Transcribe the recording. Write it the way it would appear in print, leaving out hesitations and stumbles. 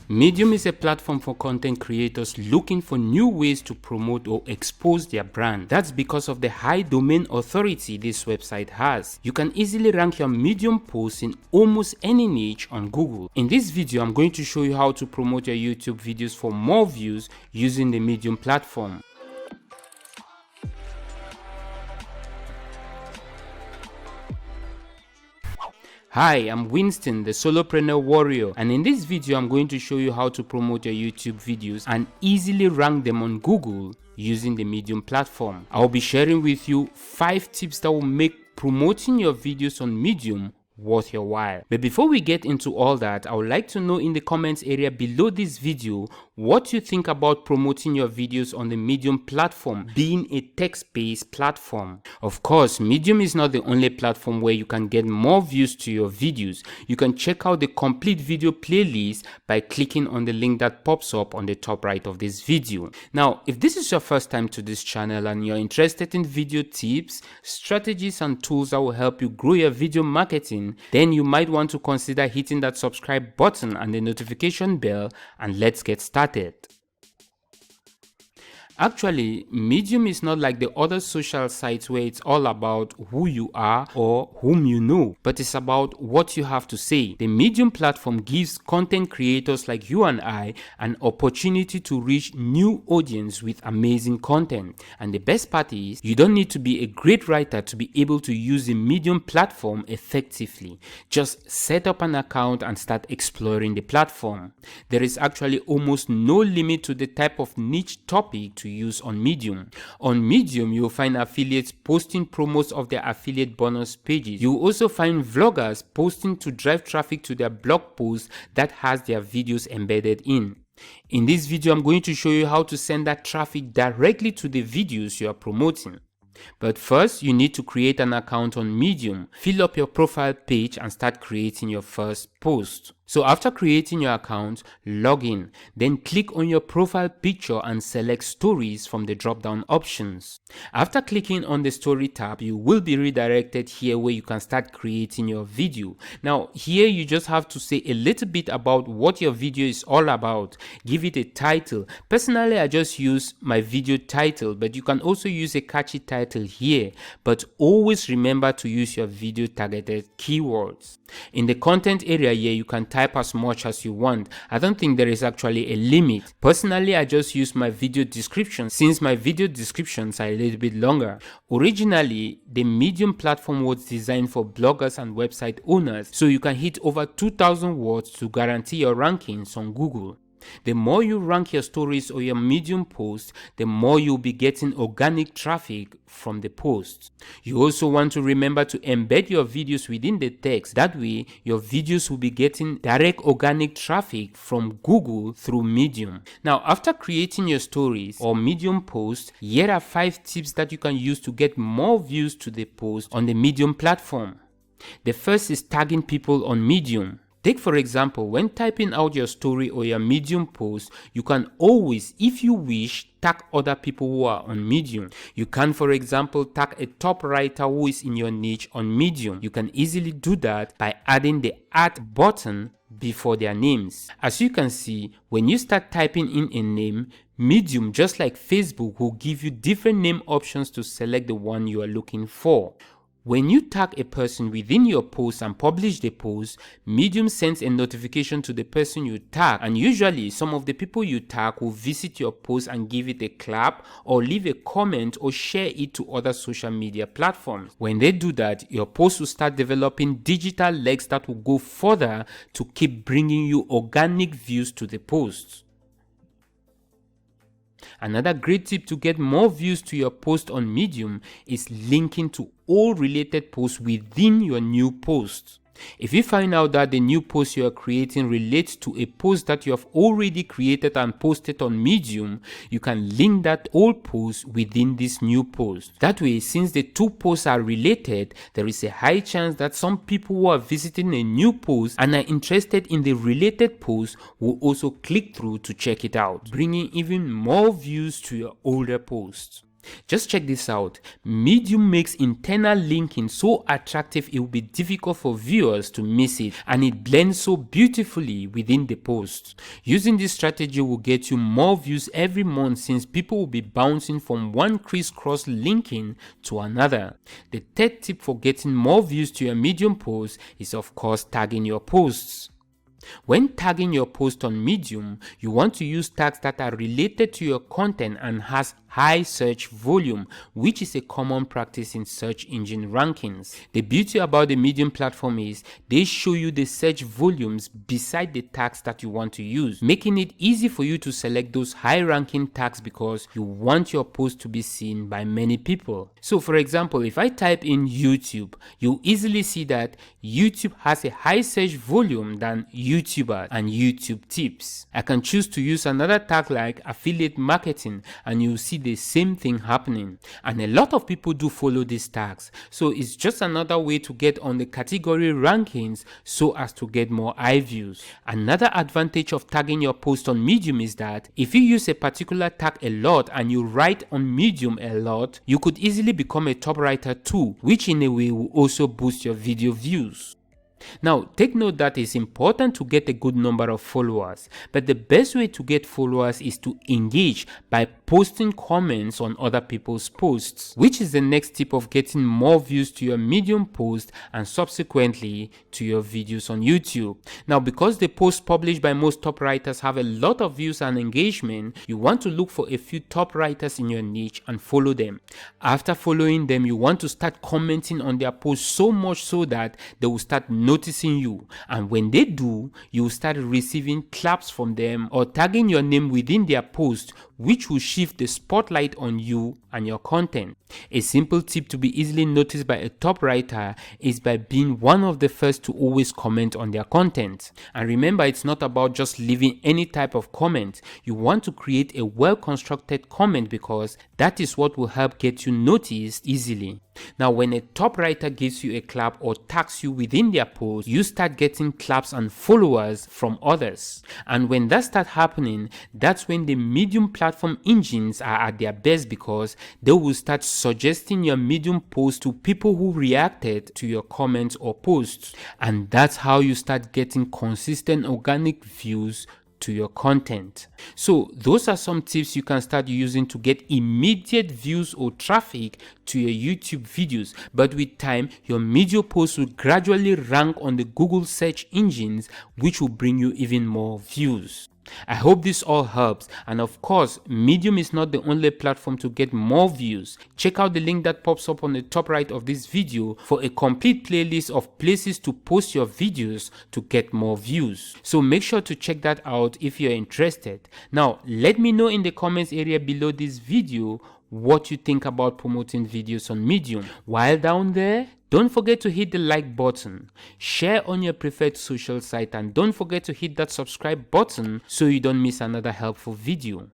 Medium is a platform for content creators looking for new ways to promote or expose their brand. That's because of the high domain authority this website has. You can easily rank your Medium posts in almost any niche on Google. In this video, I'm going to show you how to promote your YouTube videos for more views using the Medium platform. Hi, I'm Winston, the Solopreneur Warrior, and in this video I'm going to show you how to promote your YouTube videos and easily rank them on Google using the Medium platform. I'll be sharing with you 5 tips that will make promoting your videos on Medium worth your while. But before we get into all that, I would like to know in the comments area below this video what you think about promoting your videos on the Medium platform being a text-based platform. Of course, Medium is not the only platform where you can get more views to your videos. You can check out the complete video playlist by clicking on the link that pops up on the top right of this video. Now, if this is your first time to this channel and you're interested in video tips, strategies and tools that will help you grow your video marketing, then you might want to consider hitting that subscribe button and the notification bell, and let's get started. Actually, Medium is not like the other social sites where it's all about who you are or whom you know, but it's about what you have to say. The Medium platform gives content creators like you and I an opportunity to reach new audience with amazing content. And the best part is, you don't need to be a great writer to be able to use the Medium platform effectively. Just set up an account and start exploring the platform. There is actually almost no limit to the type of niche topic to use on Medium. On Medium, you'll find affiliates posting promos of their affiliate bonus pages. You'll also find vloggers posting to drive traffic to their blog posts that has their videos embedded in. In this video, I'm going to show you how to send that traffic directly to the videos you are promoting. But first, you need to create an account on Medium. Fill up your profile page and start creating your first post. So after creating your account, log in. Then click on your profile picture and select stories from the drop-down options. After clicking on the story tab, you will be redirected here where you can start creating your video. Now here you just have to say a little bit about what your video is all about. Give it a title. Personally, I just use my video title, but you can also use a catchy title here. But always remember to use your video targeted keywords. In the content area here, you can type as much as you want. I don't think there is actually a limit. Personally, I just use my video description since my video descriptions are a little bit longer. Originally, the Medium platform was designed for bloggers and website owners, so you can hit over 2,000 words to guarantee your rankings on Google. The more you rank your stories or your Medium posts, the more you'll be getting organic traffic from the posts. You also want to remember to embed your videos within the text. That way, your videos will be getting direct organic traffic from Google through Medium. Now, after creating your stories or Medium posts, here are 5 tips that you can use to get more views to the post on the Medium platform. The first is tagging people on Medium. Take for example, when typing out your story or your Medium post, you can always, if you wish, tag other people who are on Medium. You can, for example, tag a top writer who is in your niche on Medium. You can easily do that by adding the @ button before their names. As you can see, when you start typing in a name, Medium, just like Facebook, will give you different name options to select the one you are looking for. When you tag a person within your post and publish the post, Medium sends a notification to the person you tag, and usually some of the people you tag will visit your post and give it a clap or leave a comment or share it to other social media platforms. When they do that, your post will start developing digital legs that will go further to keep bringing you organic views to the posts. Another great tip to get more views to your post on Medium is linking to all related posts within your new post. If you find out that the new post you are creating relates to a post that you have already created and posted on Medium, you can link that old post within this new post. That way, since the two posts are related, there is a high chance that some people who are visiting a new post and are interested in the related post will also click through to check it out, bringing even more views to your older posts. Just check this out. Medium makes internal linking so attractive it will be difficult for viewers to miss it, and it blends so beautifully within the post. Using this strategy will get you more views every month since people will be bouncing from one crisscross linking to another. The third tip for getting more views to your Medium post is of course tagging your posts. When tagging your post on Medium, you want to use tags that are related to your content and has high search volume, which is a common practice in search engine rankings. The beauty about the Medium platform is they show you the search volumes beside the tags that you want to use, making it easy for you to select those high ranking tags because you want your post to be seen by many people. So for example, if I type in YouTube, you'll easily see that YouTube has a high search volume than YouTuber and YouTube tips. I can choose to use another tag like affiliate marketing and you'll see the same thing happening, and a lot of people do follow these tags, so it's just another way to get on the category rankings so as to get more eye views. Another advantage of tagging your post on Medium is that if you use a particular tag a lot and you write on Medium a lot, you could easily become a top writer too, which in a way will also boost your video views. Now, take note that it's important to get a good number of followers, but the best way to get followers is to engage by posting comments on other people's posts, which is the next tip of getting more views to your Medium post and subsequently to your videos on YouTube. Now, because the posts published by most top writers have a lot of views and engagement, you want to look for a few top writers in your niche and follow them. After following them, you want to start commenting on their posts so much so that they will start noticing you, and when they do, you will start receiving claps from them or tagging your name within their post, which will shift the spotlight on you and your content. A simple tip to be easily noticed by a top writer is by being one of the first to always comment on their content. And remember, it's not about just leaving any type of comment. You want to create a well-constructed comment because that is what will help get you noticed easily. Now, when a top writer gives you a clap or tags you within their post, you start getting claps and followers from others. And when that starts happening, that's when the Medium platform engines are at their best because they will start suggesting your Medium post to people who reacted to your comments or posts. And that's how you start getting consistent organic views to your content. So those are some tips you can start using to get immediate views or traffic to your YouTube videos, but with time your Medium posts will gradually rank on the Google search engines, which will bring you even more views. I hope this all helps, and of course Medium is not the only platform to get more views. Check out the link that pops up on the top right of this video for a complete playlist of places to post your videos to get more views. So make sure to check that out if you're interested. Now let me know in the comments area below this video what you think about promoting videos on Medium. While down there, don't forget to hit the like button, share on your preferred social site, and don't forget to hit that subscribe button so you don't miss another helpful video.